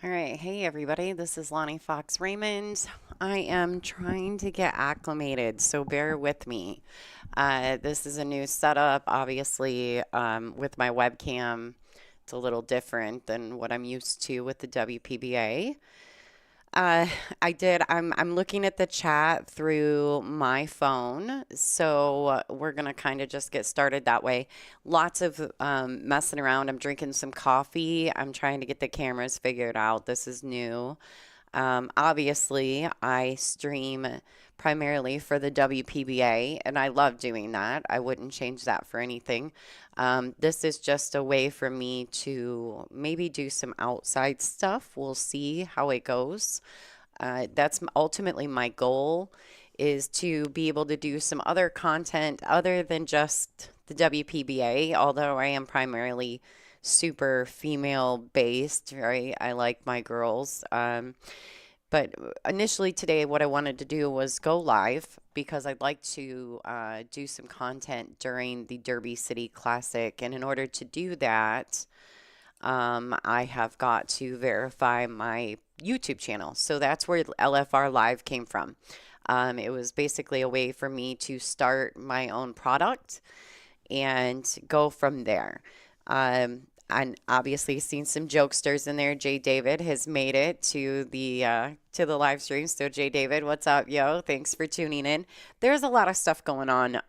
All right, hey everybody, this is Lonnie Fox Raymond. I am trying to get acclimated, so bear with me. This is a new setup, obviously, with my webcam. It's a little different than what I'm used to with the WPBA. Uh, I'm looking at the chat through my phone, so we're gonna kind of just get started that way. Lots of messing around. I'm drinking some coffee. I'm trying to get the cameras figured out. This is new. Obviously, I stream primarily for the WPBA, and I love doing that. I wouldn't change that for anything. This is just a way for me to maybe do some outside stuff. We'll see how it goes. That's ultimately my goal is to be able to do some other content other than just the WPBA, although I am primarily super female based, right? I like my girls. But initially today, what I wanted to do was go live because I'd like to do some content during the Derby City Classic. And in order to do that, I have got to verify my YouTube channel. So that's where LFR Live came from. It was basically a way for me to start my own product and go from there. And obviously seen some jokesters in there. Jay David has made it to the live stream. So Jay David, what's up, yo? Thanks for tuning in. There's a lot of stuff going on.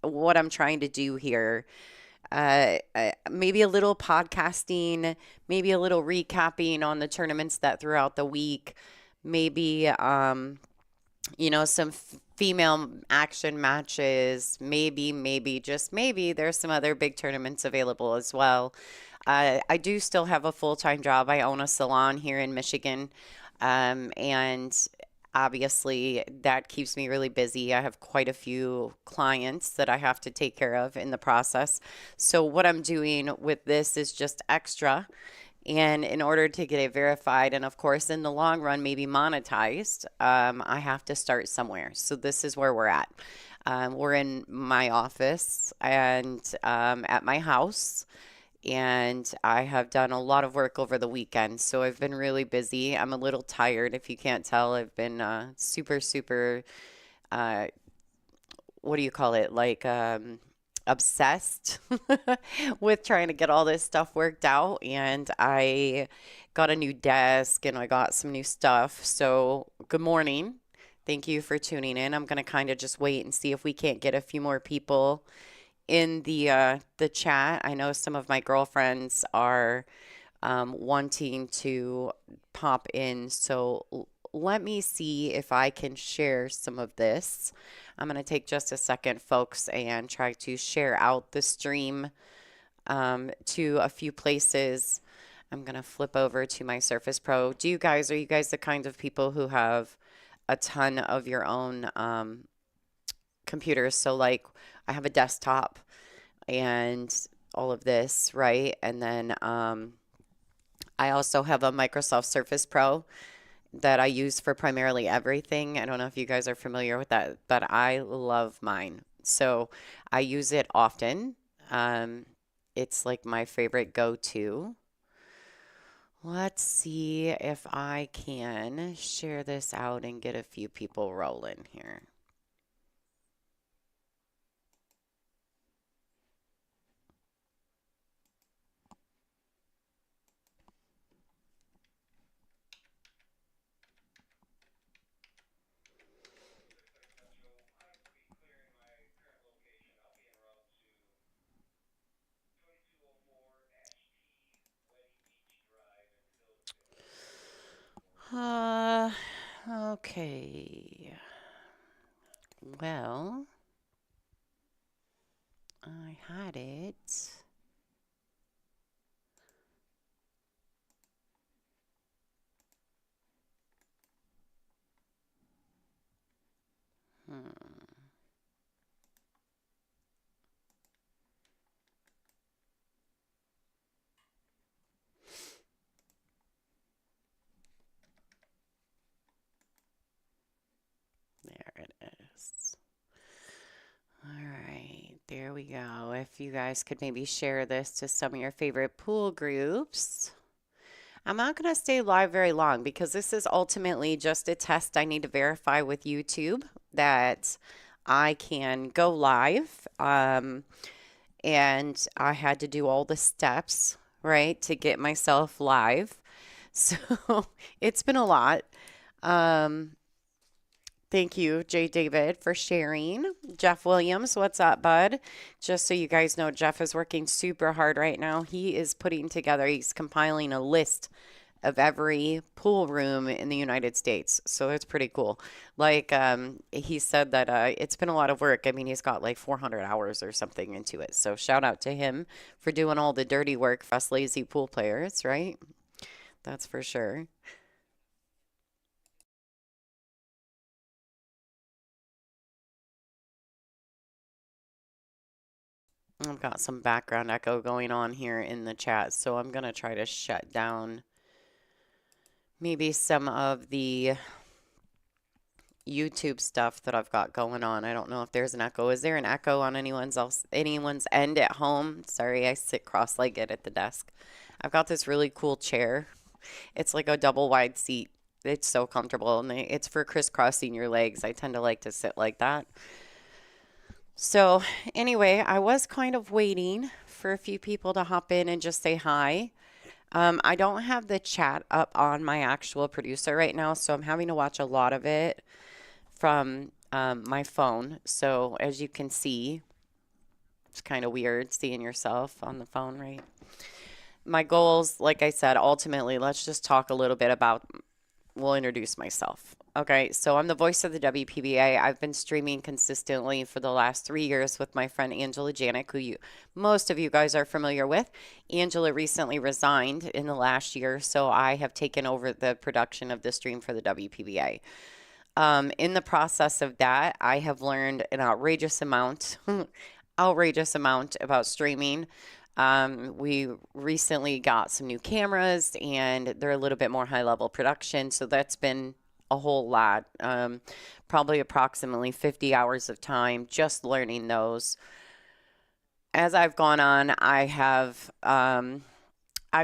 What I'm trying to do here, maybe a little podcasting, maybe a little recapping on the tournaments that throughout the week, maybe some female action matches, maybe, just maybe there's some other big tournaments available as well. I do still have a full-time job. I own a salon here in Michigan, and obviously that keeps me really busy. I have quite a few clients that I have to take care of in the process. So what I'm doing with this is just extra. And in order to get it verified, and of course, in the long run, maybe monetized, I have to start somewhere. So this is where we're at. We're in my office and at my house, and I have done a lot of work over the weekend. So I've been really busy. I'm a little tired, if you can't tell. I've been super, uh, what do you call it? Like, obsessed with trying to get all this stuff worked out. And I got a new desk and I got some new stuff. So, good morning. Thank you for tuning in. I'm going to kind of just wait and see if we can't get a few more people in the chat. I know some of my girlfriends are wanting to pop in. So let me see if I can share some of this. I'm going to take just a second, folks, and try to share out the stream to a few places. I'm going to flip over to my Surface Pro. Are you guys the kind of people who have a ton of your own computers? So like I have a desktop and all of this, right? And then I also have a Microsoft Surface Pro that I use for primarily everything. I don't know if you guys are familiar with that, but I love mine. So I use it often. It's like my favorite go-to. Let's see if I can share this out and get a few people rolling here. Uh, okay. Well, I had it. Hmm. There it is. All right, there we go. If you guys could maybe share this to some of your favorite pool groups. I'm not going to stay live very long because this is ultimately just a test. I need to verify with YouTube that I can go live. And I had to do all the steps, right, to get myself live. So it's been a lot. Um, Thank you, Jay David, for sharing. Jeff Williams, what's up, bud? Just so you guys know, Jeff is working super hard right now. He is putting together, he's compiling a list of every pool room in the United States. So that's pretty cool. Like he said that it's been a lot of work. I mean, he's got like 400 hours or something into it. So shout out to him for doing all the dirty work for us lazy pool players, right? That's for sure. I've got some background echo going on here in the chat, so I'm going to try to shut down maybe some of the YouTube stuff that I've got going on. I don't know if there's an echo. Is there an echo on anyone's end at home? Sorry, I sit cross-legged at the desk. I've got this really cool chair. It's like a double wide seat. It's so comfortable and it's for crisscrossing your legs. I tend to like to sit like that. So, anyway, I was kind of waiting for a few people to hop in and just say hi. I don't have the chat up on my actual producer right now, so I'm having to watch a lot of it from my phone. So, as you can see, it's kind of weird seeing yourself on the phone, right? My goals, like I said, ultimately, let's just talk a little bit about, we'll introduce myself. Okay, so I'm the voice of the WPBA. I've been streaming consistently for the last 3 years with my friend Angela Janik, who most of you guys are familiar with. Angela recently resigned in the last year, so I have taken over the production of the stream for the WPBA. In the process of that, I have learned an outrageous amount, outrageous amount about streaming. We recently got some new cameras and they're a little bit more high level production. So that's been a whole lot, probably approximately 50 hours of time just learning those. As I've gone on, I've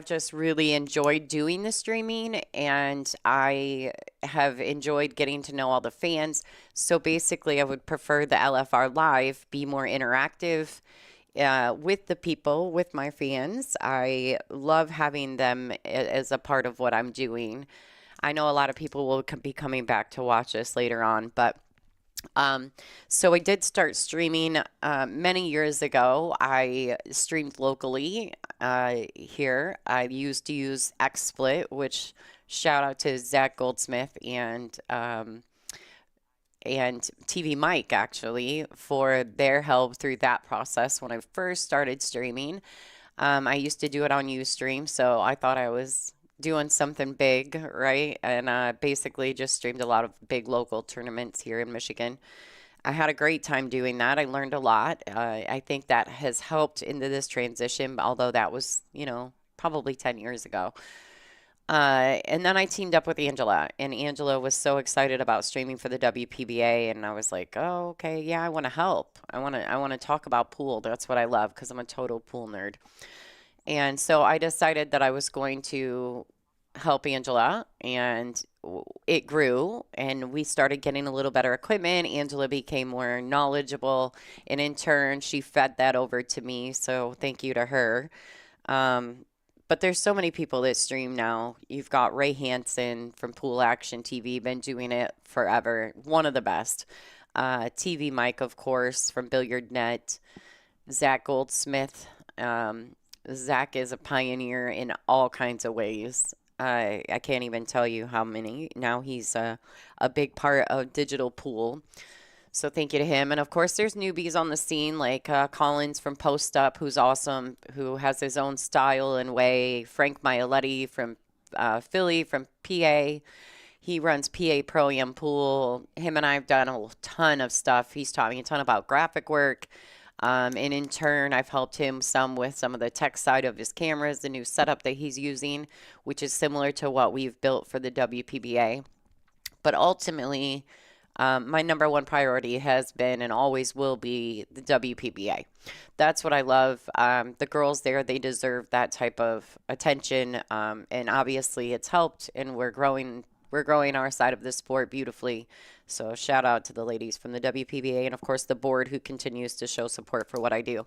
just really enjoyed doing the streaming and I have enjoyed getting to know all the fans. So basically, I would prefer the LFR Live be more interactive with the people, with my fans. I love having them as a part of what I'm doing. I know a lot of people will be coming back to watch this later on, but um, so I did start streaming many years ago. I streamed locally here. I used to use XSplit, which shout out to Zach Goldsmith and TV Mike actually for their help through that process when I first started streaming. I used to do it on Ustream, so I thought I was doing something big, right? And basically just streamed a lot of big local tournaments here in Michigan. I had a great time doing that. I learned a lot. I think that has helped into this transition, although that was, probably 10 years ago. And then I teamed up with Angela, and Angela was so excited about streaming for the WPBA, and I was like, "Oh, okay, yeah, I want to help. I want to talk about pool. That's what I love because I'm a total pool nerd." And so I decided that I was going to help Angela, and it grew, and we started getting a little better equipment. Angela became more knowledgeable, and in turn, she fed that over to me. So thank you to her. Um, but there's so many people that stream now. You've got Ray Hansen from Pool Action TV, been doing it forever. One of the best. TV Mike, of course, from Billiard Net. Zach Goldsmith. Zach is a pioneer in all kinds of ways. I can't even tell you how many. Now he's a big part of Digital Pool. So thank you to him. And of course, there's newbies on the scene like Collins from Post Up, who's awesome, who has his own style and way. Frank Maialetti from Philly, from PA. He runs PA Pro Am Pool. Him and I have done a ton of stuff. He's taught me a ton about graphic work. And in turn, I've helped him some with some of the tech side of his cameras, the new setup that he's using, which is similar to what we've built for the WPBA. But ultimately, My number one priority has been and always will be the WPBA. That's what I love. The girls there, they deserve that type of attention, and obviously it's helped, and we're growing our side of the sport beautifully. So shout out to the ladies from the WPBA and of course the board who continues to show support for what I do.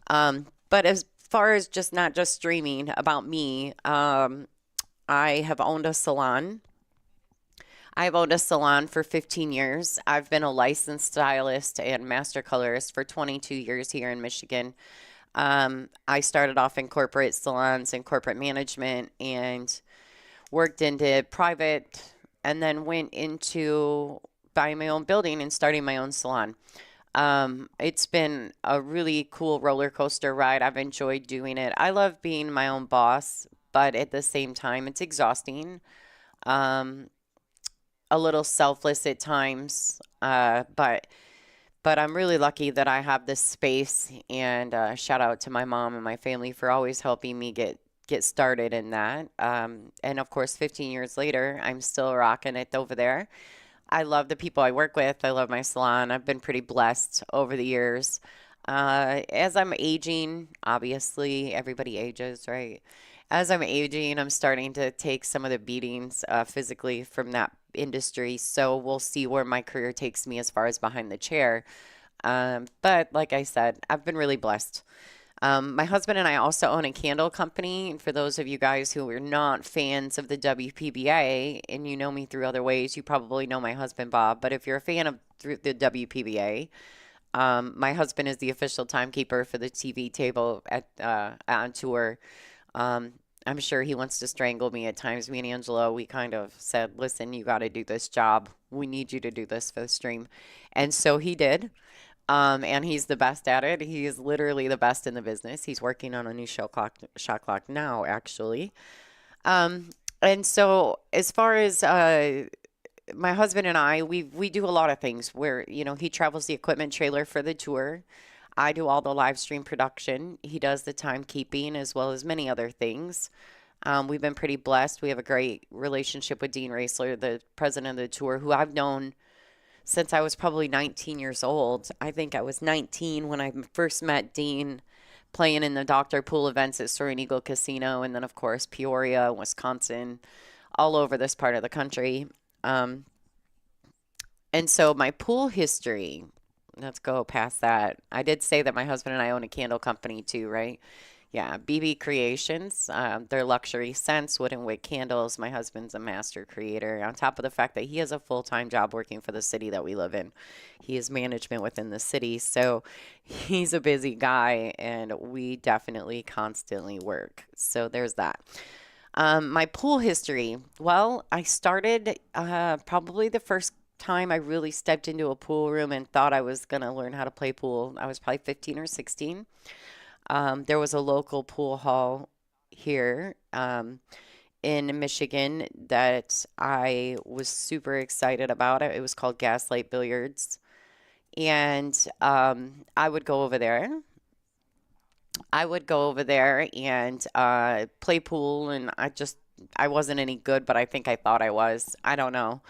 But as far as just not just streaming about me, I have owned a salon. I've owned a salon for 15 years. I've been a licensed stylist and master colorist for 22 years here in Michigan. I started off in corporate salons and corporate management and worked into private and then went into buying my own building and starting my own salon. It's been a really cool roller coaster ride. I've enjoyed doing it. I love being my own boss, but at the same time, it's exhausting. Um, a little selfless at times, but I'm really lucky that I have this space. And shout out to my mom and my family for always helping me get started in that. And of course, 15 years later, I'm still rocking it over there. I love the people I work with. I love my salon. I've been pretty blessed over the years. As I'm aging, obviously everybody ages, right? As I'm aging, I'm starting to take some of the beatings physically from that industry. So we'll see where my career takes me as far as behind the chair. But like I said, I've been really blessed. My husband and I also own a candle company. And for those of you guys who are not fans of the WPBA and you know me through other ways, you probably know my husband, Bob. But if you're a fan of through the WPBA, my husband is the official timekeeper for the TV table at on tour. Um, I'm sure he wants to strangle me at times. Me and Angela, we kind of said, listen, you got to do this job. We need you to do this for the stream. And so he did. And he's the best at it. He is literally the best in the business. He's working on a new shot clock now, actually. Um, and so as far as my husband and I, we do a lot of things where, he travels the equipment trailer for the tour. I do all the live stream production. He does the timekeeping as well as many other things. We've been pretty blessed. We have a great relationship with Dean Raisler, the president of the tour, who I've known since I was probably 19 years old. I think I was 19 when I first met Dean playing in the Dr. Pool events at Soaring Eagle Casino, and then, of course, Peoria, Wisconsin, all over this part of the country. Um, and so my pool history, let's go past that. I did say that my husband and I own a candle company too, right? Yeah, BB Creations. They're luxury scents, wood and wick candles. My husband's a master creator. On top of the fact that he has a full-time job working for the city that we live in, he is management within the city. So he's a busy guy, and we definitely constantly work. So there's that. My pool history. Well, I started probably the first time I really stepped into a pool room and thought I was going to learn how to play pool. I was probably 15 or 16. There was a local pool hall here in Michigan that I was super excited about. It was called Gaslight Billiards. And I would go over there. I would go over there and play pool, and I wasn't any good, but I think I thought I was. I don't know.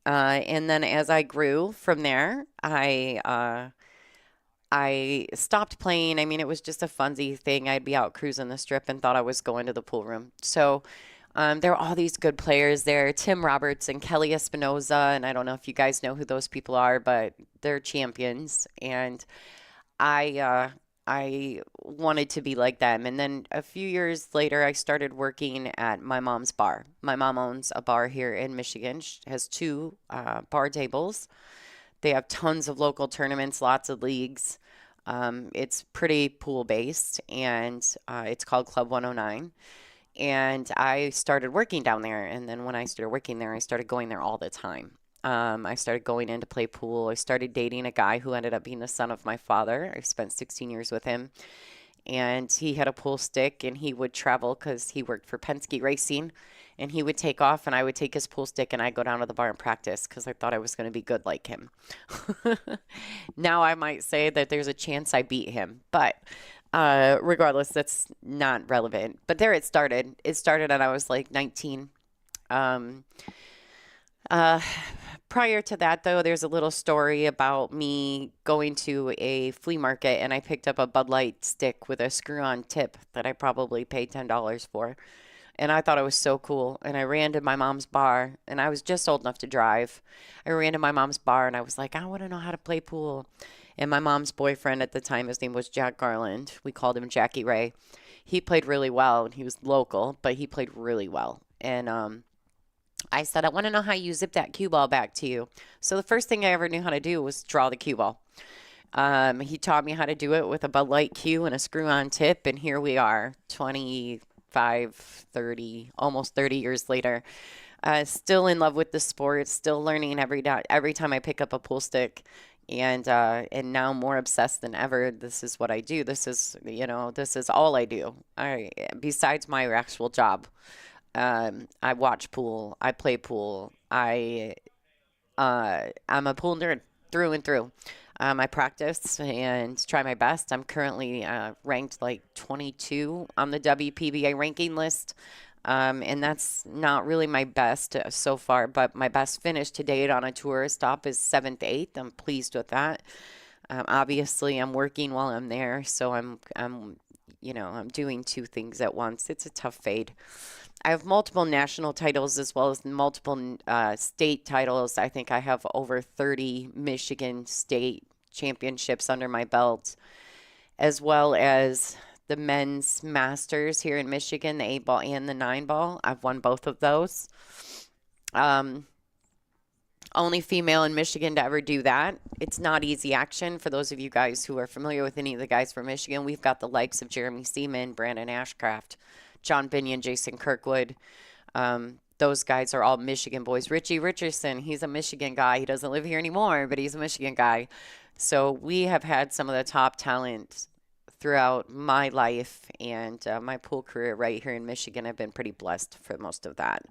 And then as I grew from there, I stopped playing. I mean, it was just a funsy thing. I'd be out cruising the strip and thought I was going to the pool room. So there were all these good players there, Tim Roberts and Kelly Espinoza, and I don't know if you guys know who those people are, but they're champions. And I wanted to be like them. And then a few years later, I started working at my mom's bar. My mom owns a bar here in Michigan. She has two bar tables. They have tons of local tournaments, lots of leagues. It's pretty pool based, and it's called Club 109. And I started working down there. And then when I started working there, I started going there all the time. I started going in to play pool. I started dating a guy who ended up being the son of my father. I spent 16 years with him. And he had a pool stick, and he would travel because he worked for Penske Racing. And he would take off, and I would take his pool stick, and I'd go down to the bar and practice because I thought I was going to be good like him. Now I might say that there's a chance I beat him, but regardless, that's not relevant. But there it started. It started, and I was like 19. Um, Uh, Prior to that, though, there's a little story about me going to a flea market and I picked up a Bud Light stick with a screw-on tip that I probably paid $10 for. And I thought it was so cool. And I ran to my mom's bar, and I was just old enough to drive. I ran to my mom's bar, and I was like, I want to know how to play pool. And my mom's boyfriend at the time, his name was Jack Garland. We called him Jackie Ray. He played really well, and he was local, but he played really well. And I said, I want to know how you zip that cue ball back to you. So the first thing I ever knew how to do was draw the cue ball. He taught me how to do it with a Bud Light cue and a screw-on tip, and here we are, 25, 30, almost 30 years later. Still in love with the sport, still learning every time I pick up a pool stick, and now more obsessed than ever. This is what I do. This is all I do. Besides my actual job. I watch pool, I play pool, I'm a pool nerd through and through. I practice and try my best. I'm currently ranked like 22 on the WPBA ranking list. And that's not really my best so far, but my best finish to date on a tour stop is 7th, 8th. I'm pleased with that. Obviously, I'm working while I'm there, so I'm doing two things at once. It's a tough fade. I have multiple national titles as well as multiple state titles. I think I have over 30 Michigan state championships under my belt, as well as the men's masters here in Michigan, the 8 ball and the 9 ball. I've won both of those. Um, Only female in Michigan to ever do that. It's not easy action. For those of you guys who are familiar with any of the guys from Michigan, we've got the likes of Jeremy Seaman, Brandon Ashcraft, John Binion, Jason Kirkwood. Those guys are all Michigan boys. Richie Richardson, he's a Michigan guy. He doesn't live here anymore, but he's a Michigan guy. So we have had some of the top talent throughout my life and my pool career right here in Michigan. I've been pretty blessed for most of that.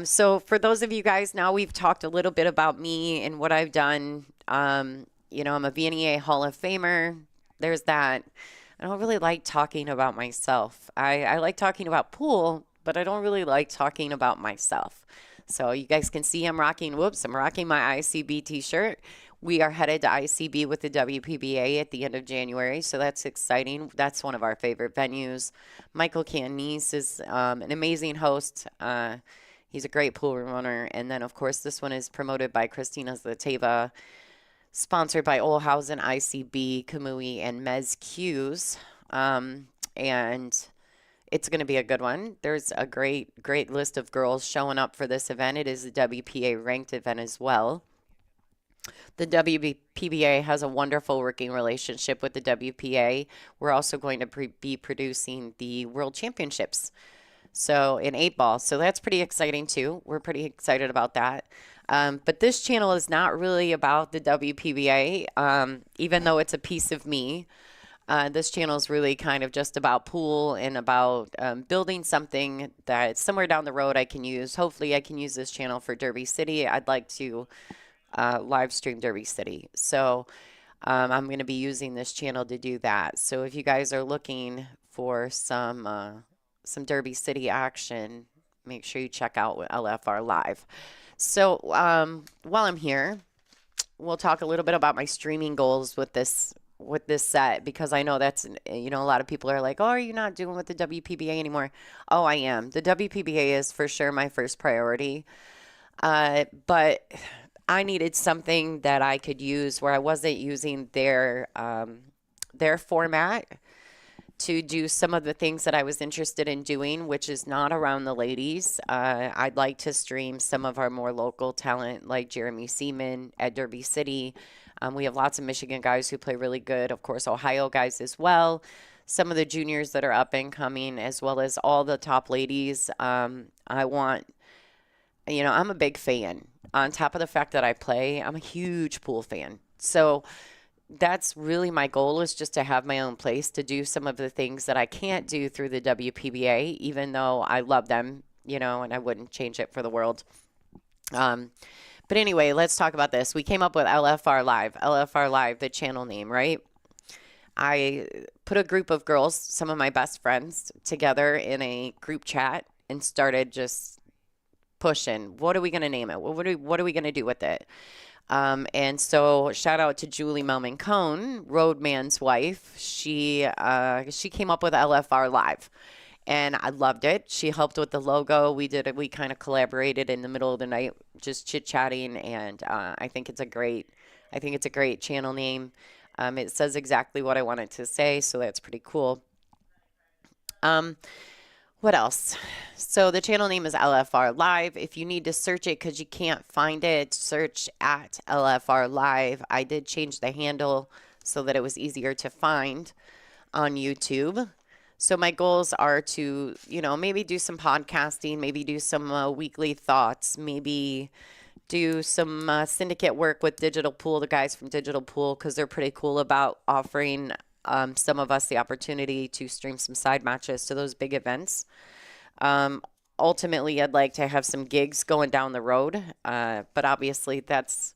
So for those of you guys, now we've talked a little bit about me and what I've done. I'm a VNEA Hall of Famer. There's that. I don't really like talking about myself. I like talking about pool, but I don't really like talking about myself. So you guys can see I'm rocking my ICB t-shirt. We are headed to ICB with the WPBA at the end of January, so that's exciting. That's one of our favorite venues. Michael Canese is an amazing host. He's a great pool runner. And then, of course, this one is promoted by Christina Zlateva, sponsored by Olhausen, ICB, Kamui, and Mez Q's. And it's going to be a good one. There's a great list of girls showing up for this event. It is a WPA ranked event as well. The WPBA has a wonderful working relationship with the WPA. We're also going to be producing the World Championships. So in 8 ball. So that's pretty exciting too. We're pretty excited about that. But this channel is not really about the WPBA, even though it's a piece of me. This channel is really kind of just about pool and about building something that somewhere down the road I can use. Hopefully I can use this channel for Derby City. I'd like to live stream Derby City. So I'm going to be using this channel to do that. So if you guys are looking for some Derby City action, make sure you check out LFR Live. So while I'm here, we'll talk a little bit about my streaming goals with this set, because I know that's, a lot of people are like, oh, are you not doing with the WPBA anymore? Oh, I am. The WPBA is for sure my first priority. But I needed something that I could use where I wasn't using their format to do some of the things that I was interested in doing, which is not around the ladies. I'd like to stream some of our more local talent like Jeremy Seaman at Derby City. We have lots of Michigan guys who play really good. Of course, Ohio guys as well. Some of the juniors that are up and coming, as well as all the top ladies. I'm a big fan. On top of the fact that I play, I'm a huge pool fan. So that's really my goal, is just to have my own place to do some of the things that I can't do through the WPBA, even though I love them, and I wouldn't change it for the world. But anyway, let's talk about this. We came up with LFR Live, the channel name, right? I put a group of girls, some of my best friends, together in a group chat and started just pushing. What are we going to name it? What are we going to do with it? And so shout out to Julie Melman Cohn, Roadman's wife. She came up with LFR Live, and I loved it. She helped with the logo. We kind of collaborated in the middle of the night, just chit chatting, and I think it's a great channel name. It says exactly what I wanted to say, so that's pretty cool. Um, what else? So the channel name is LFR Live. If you need to search it because you can't find it, search at LFR Live. I did change the handle so that it was easier to find on YouTube. So my goals are to, maybe do some podcasting, maybe do some weekly thoughts, maybe do some syndicate work with Digital Pool, the guys from Digital Pool, because they're pretty cool about offering some of us the opportunity to stream some side matches to those big events. Um, Ultimately, I'd like to have some gigs going down the road, but obviously that's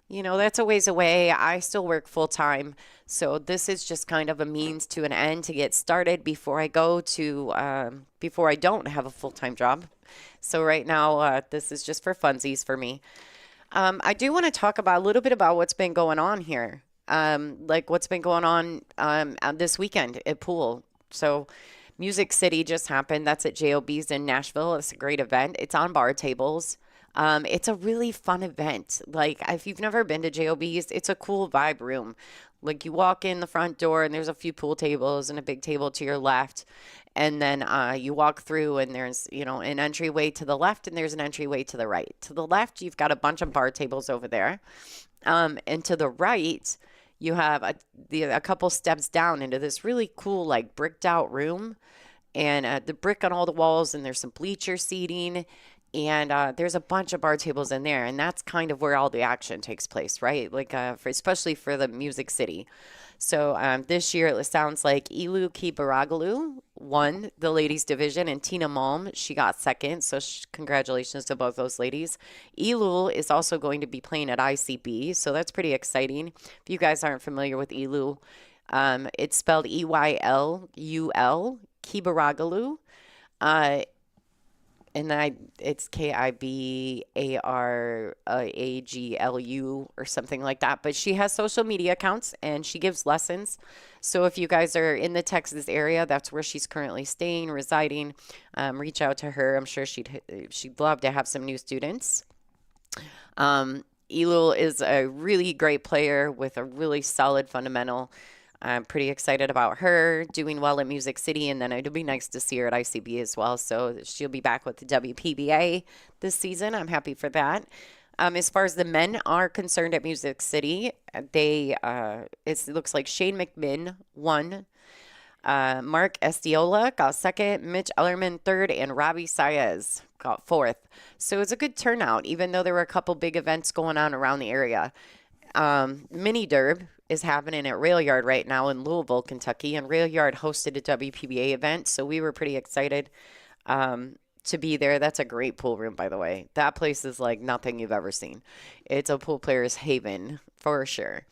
a ways away. I still work full time, so this is just kind of a means to an end to get started before I don't have a full time job. So right now, this is just for funsies for me. I do want to talk about a little bit about what's been going on here, like what's been going on this weekend at Pool. So Music City just happened. That's at JOB's in Nashville. It's a great event. It's on bar tables. It's a really fun event. Like, if you've never been to JOB's, it's a cool vibe room. Like, you walk in the front door and there's a few pool tables and a big table to your left. And then you walk through and there's, an entryway to the left and there's an entryway to the right. To the left, you've got a bunch of bar tables over there. And to the right, you have a couple steps down into this really cool, like, bricked out room. And the brick on all the walls, and there's some bleacher seating. And there's a bunch of bar tables in there, and that's kind of where all the action takes place, right? Like, especially for the Music City. So this year, it sounds like Ilu Kibaragalu won the ladies division, and Tina Malm, she got second. So congratulations to both those ladies. Ilu is also going to be playing at ICB, so that's pretty exciting. If you guys aren't familiar with Ilu, it's spelled Eylul, Kibaragalu. And it's Kibaraglu or something like that. But she has social media accounts and she gives lessons. So if you guys are in the Texas area, that's where she's currently staying, residing. Reach out to her. I'm sure she'd love to have some new students. Elul is a really great player with a really solid fundamental. I'm pretty excited about her doing well at Music City, and then it'll be nice to see her at ICB as well. So she'll be back with the WPBA this season. I'm happy for that. As far as the men are concerned at Music City, it looks like Shane McMinn won. Mark Estiola got second, Mitch Ellerman third, and Robbie Saez got fourth. So it's a good turnout, even though there were a couple big events going on around the area. Mini Derb is happening at Rail Yard right now in Louisville, Kentucky, and Rail Yard hosted a WPBA event, so we were pretty excited to be there. That's a great pool room, by the way. That place is like nothing you've ever seen. It's a pool player's haven for sure.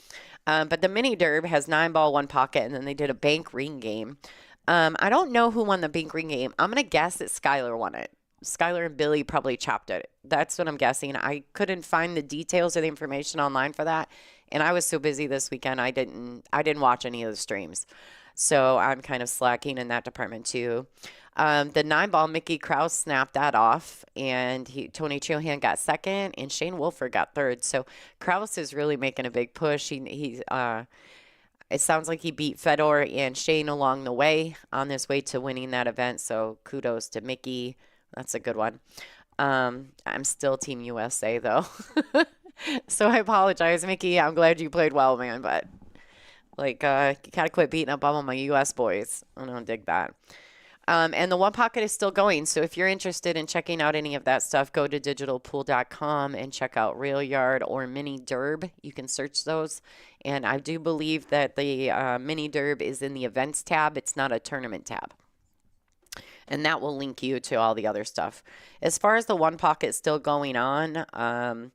But the Mini Derb has 9-ball, 1 pocket, and then they did a bank ring game. I don't know who won the bank ring game. I'm going to guess that Skylar won it. Skylar and Billy probably chopped it. That's what I'm guessing. I couldn't find the details or the information online for that. And I was so busy this weekend, I didn't watch any of the streams. So I'm kind of slacking in that department too. The 9-ball, Mickey Krause snapped that off, and Tony Chohan got second, and Shane Wolford got third. So Krause is really making a big push. It sounds like he beat Fedor and Shane along the way on his way to winning that event. So kudos to Mickey. That's a good one. I'm still Team USA though. So I apologize, Mickey. I'm glad you played well, man, but you gotta quit beating up on my US boys. I don't dig that. And the 1 pocket is still going. So if you're interested in checking out any of that stuff, go to digitalpool.com and check out Rail Yard or Mini Derb. You can search those. And I do believe that the Mini Derb is in the events tab. It's not a tournament tab. And that will link you to all the other stuff. As far as the 1 pocket still going on,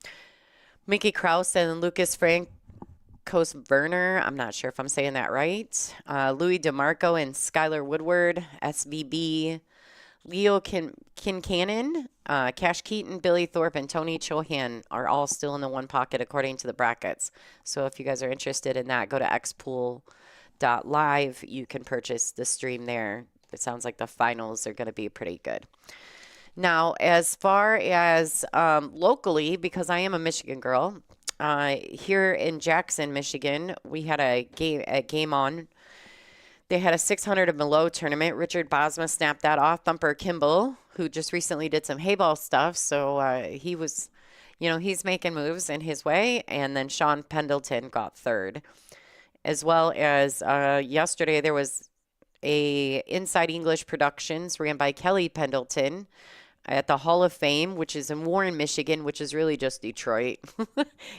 Mickey Krause and Lucas Francos Werner, I'm not sure if I'm saying that right. Louis DeMarco and Skylar Woodward, SVB. Leo Kincannon Cash Keaton, Billy Thorpe, and Tony Chohan are all still in the one pocket according to the brackets. So if you guys are interested in that, go to xpool.live. You can purchase the stream there. It sounds like the finals are going to be pretty good. Now, as far as locally, because I am a Michigan girl, here in Jackson, Michigan, we had a game on. They had a 600 and below tournament. Richard Bosma snapped that off. Thumper Kimball, who just recently did some hayball stuff, so he was, he's making moves in his way. And then Sean Pendleton got third, as well as yesterday there was a Inside English Productions ran by Kelly Pendleton at the Hall of Fame, which is in Warren, Michigan, which is really just Detroit.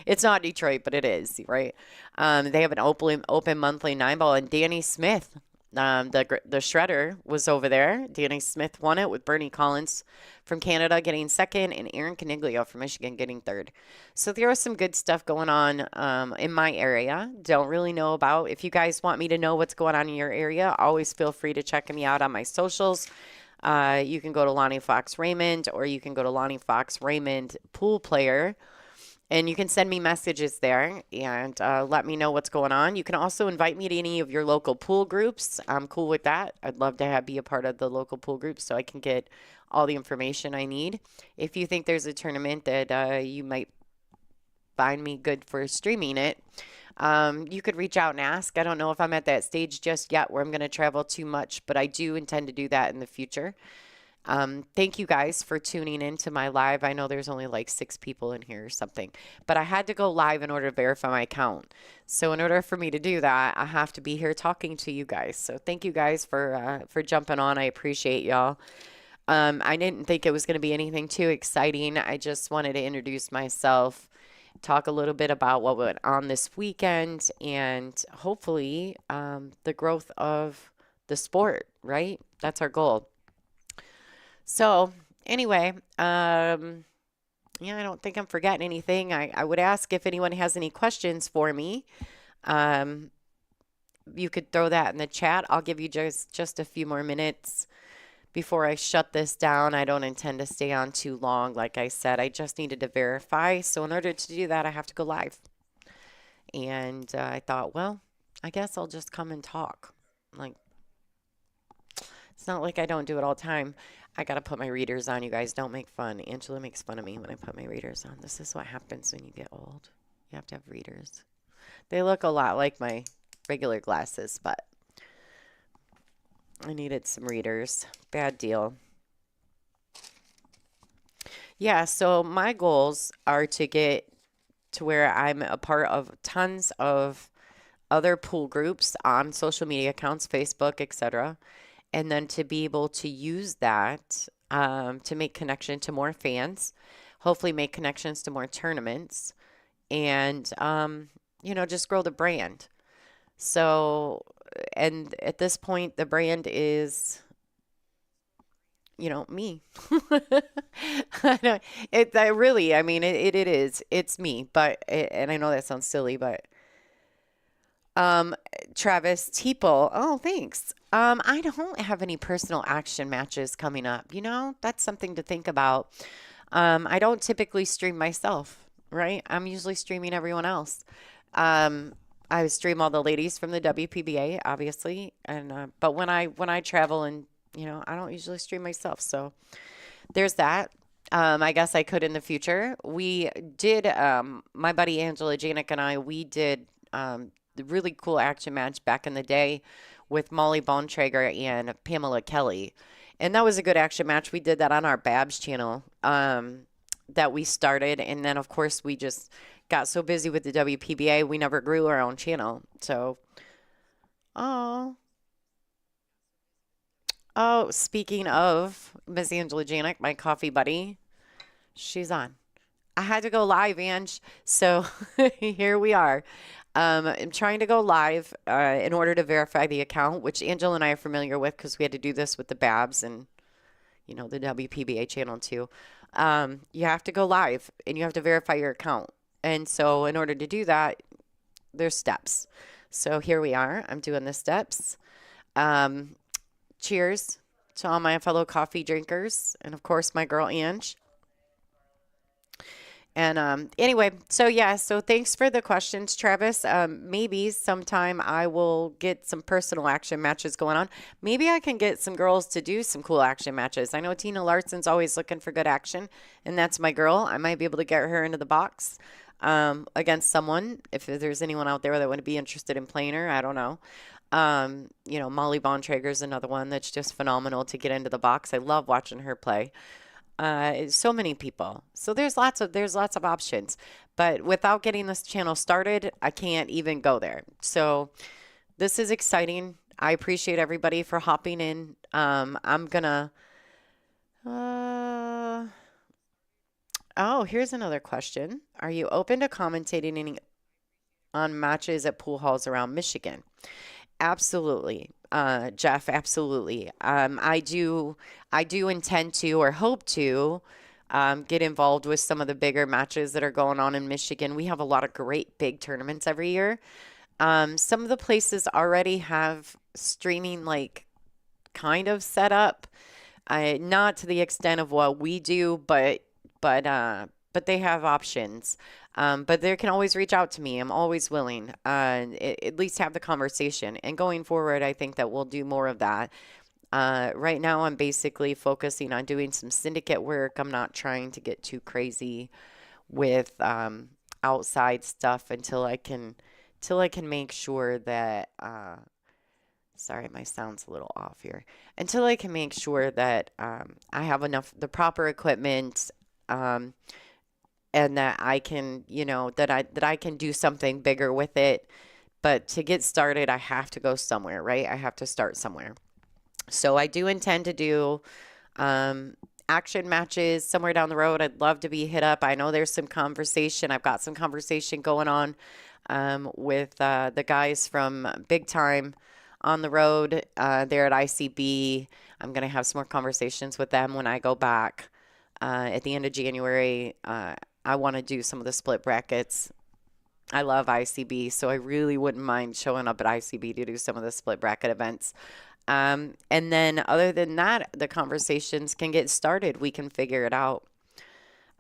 It's not Detroit, but it is, right? They have an open monthly 9-ball, and Danny Smith, the shredder, was over there. Danny Smith won it with Bernie Collins from Canada getting second, and Aaron Caniglio from Michigan getting third. So there was some good stuff going on in my area. Don't really know about. If you guys want me to know what's going on in your area, always feel free to check me out on my socials. You can go to Lonnie Fox Raymond, or you can go to Lonnie Fox Raymond Pool Player, and you can send me messages there and let me know what's going on. You can also invite me to any of your local pool groups. I'm cool with that. I'd love to be a part of the local pool groups so I can get all the information I need. If you think there's a tournament that you might find me good for streaming it, you could reach out and ask. I don't know if I'm at that stage just yet where I'm going to travel too much, but I do intend to do that in the future. Thank you guys for tuning in to my live. I know there's only like 6 people in here or something, but I had to go live in order to verify my account. So in order for me to do that, I have to be here talking to you guys. So thank you guys for jumping on. I appreciate y'all. I didn't think it was going to be anything too exciting. I just wanted to introduce myself, talk a little bit about what went on this weekend, and hopefully the growth of the sport, right? That's our goal. So anyway, yeah, I don't think I'm forgetting anything. I would ask if anyone has any questions for me. Um, you could throw that in the chat. I'll give you just a few more minutes before I shut this down. I don't intend to stay on too long. Like I said, I just needed to verify. So in order to do that, I have to go live. And I thought, well, I guess I'll just come and talk. Like, it's not like I don't do it all the time. I got to put my readers on. You guys don't make fun. Angela makes fun of me when I put my readers on. This is what happens when you get old. You have to have readers. They look a lot like my regular glasses, but I needed some readers. Bad deal. Yeah, so my goals are to get to where I'm a part of tons of other pool groups on social media accounts, Facebook, etc., and then to be able to use that to make connection to more fans, hopefully make connections to more tournaments, and just grow the brand. So, and at this point, the brand is, me. I mean, it is. It's me, and I know that sounds silly, but Travis Teeple. Oh, thanks. I don't have any personal action matches coming up. That's something to think about. I don't typically stream myself, right? I'm usually streaming everyone else. I stream all the ladies from the WPBA, obviously, and but when I travel and I don't usually stream myself, so there's that. I guess I could in the future. We did, my buddy Angela Janik and I, we did the really cool action match back in the day with Molly Bontrager and Pamela Kelly. And that was a good action match. We did that on our Babs channel that we started. And then, of course, we just got so busy with the WPBA, we never grew our own channel. So, oh. Oh, speaking of Miss Angela Janik, my coffee buddy, she's on. I had to go live, Ange. So here we are. I'm trying to go live in order to verify the account, which Angela and I are familiar with because we had to do this with the Babs and, the WPBA channel too. You have to go live and you have to verify your account. And so in order to do that, there's steps. So here we are. I'm doing the steps. Cheers to all my fellow coffee drinkers, and of course my girl Ange. And anyway, so yeah, so thanks for the questions, Travis. Maybe sometime I will get some personal action matches going on. Maybe I can get some girls to do some cool action matches. I know Tina Larson's always looking for good action, and that's my girl. I might be able to get her into the box against someone. If there's anyone out there that would be interested in playing her, I don't know. Molly Bontrager's another one that's just phenomenal to get into the box. I love watching her play. So many people. So there's lots of options. But without getting this channel started, I can't even go there. So this is exciting. I appreciate everybody for hopping in. I'm gonna oh, here's another question. Are you open to commentating any on matches at pool halls around Michigan? Absolutely, Jeff, absolutely. I do intend to or hope to get involved with some of the bigger matches that are going on in Michigan. We have a lot of great big tournaments every year. Some of the places already have streaming like kind of set up. Not to the extent of what we do, but they have options. But they can always reach out to me. I'm always willing. At least have the conversation. And going forward, I think that we'll do more of that. Right now, I'm basically focusing on doing some syndicate work. I'm not trying to get too crazy with outside stuff until I can make sure that sorry, my sound's a little off here. Until I can make sure that I have the proper equipment, and that I can, that I can do something bigger with it. But to get started, I have to go somewhere, right? I have to start somewhere. So I do intend to do action matches somewhere down the road. I'd love to be hit up. I know there's some conversation. I've got some conversation going on with the guys from Big Time on the road there at ICB. I'm going to have some more conversations with them when I go back at the end of January. I want to do some of the split brackets. I love ICB, so I really wouldn't mind showing up at ICB to do some of the split bracket events. And then other than that, the conversations can get started. We can figure it out.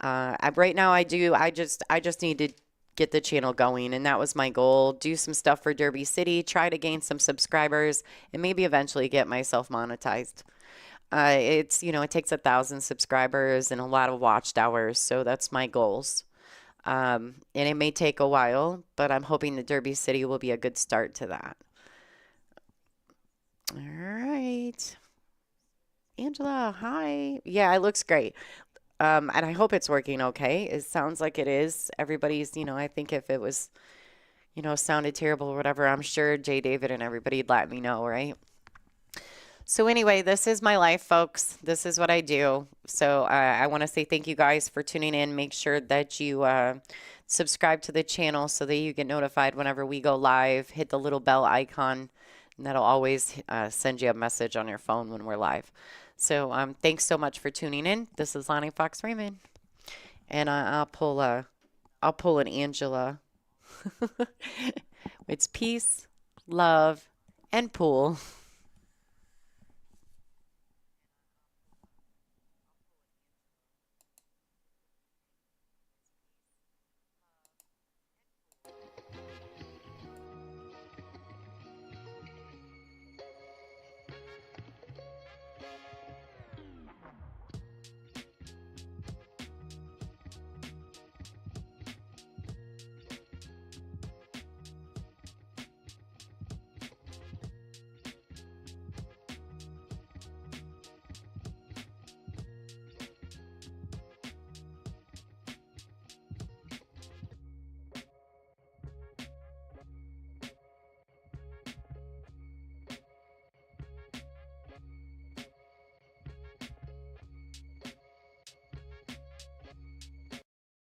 Right now I just need to get the channel going, and that was my goal. Do some stuff for Derby City, try to gain some subscribers, and maybe eventually get myself monetized. It takes 1,000 subscribers and a lot of watched hours, so that's my goals. And it may take a while, but I'm hoping that Derby City will be a good start to that. All right. Angela, hi. Yeah, it looks great. And I hope it's working okay. It sounds like it is. Everybody's, I think if it was, sounded terrible or whatever, I'm sure Jay David and everybody'd let me know, right? So anyway, this is my life, folks. This is what I do. So I want to say thank you guys for tuning in. Make sure that you subscribe to the channel so that you get notified whenever we go live. Hit the little bell icon, and that'll always send you a message on your phone when we're live. So thanks so much for tuning in. This is Lonnie Fox Raymond, and I'll pull an Angela. It's peace, love, and pool.